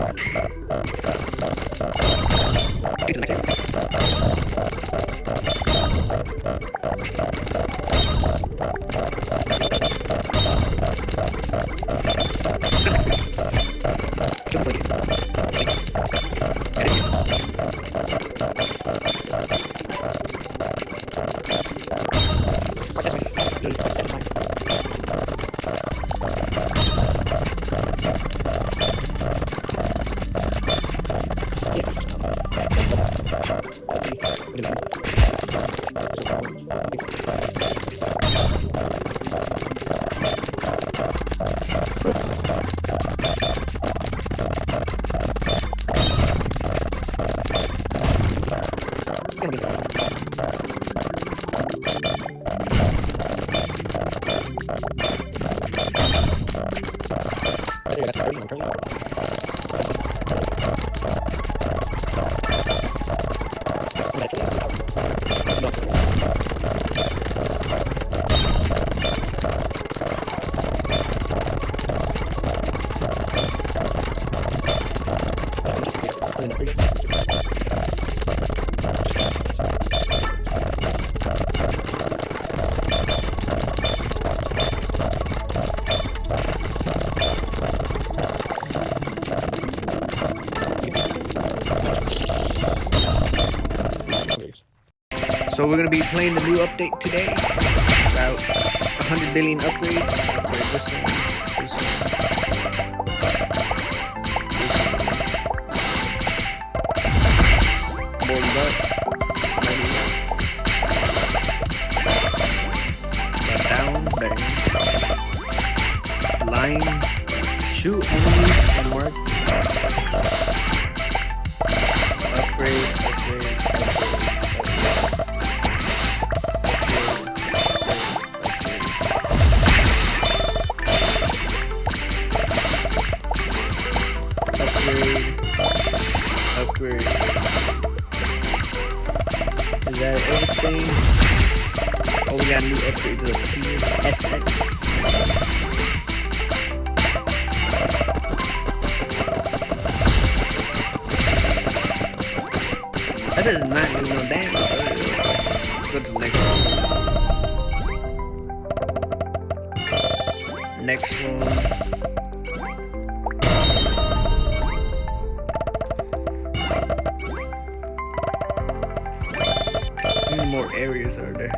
To the next area. So we're gonna be playing the new update today. About 100 billion upgrades. Upgrade this one, this one, boarded up. Got down, bang. Slime. Shoot enemies and work. Upgrade, upgrade, upgrade. Is that everything? Oh, we got a new upgrade to the PSX. That does not do no damage. Go to the next one. Next one. How many more areas are there?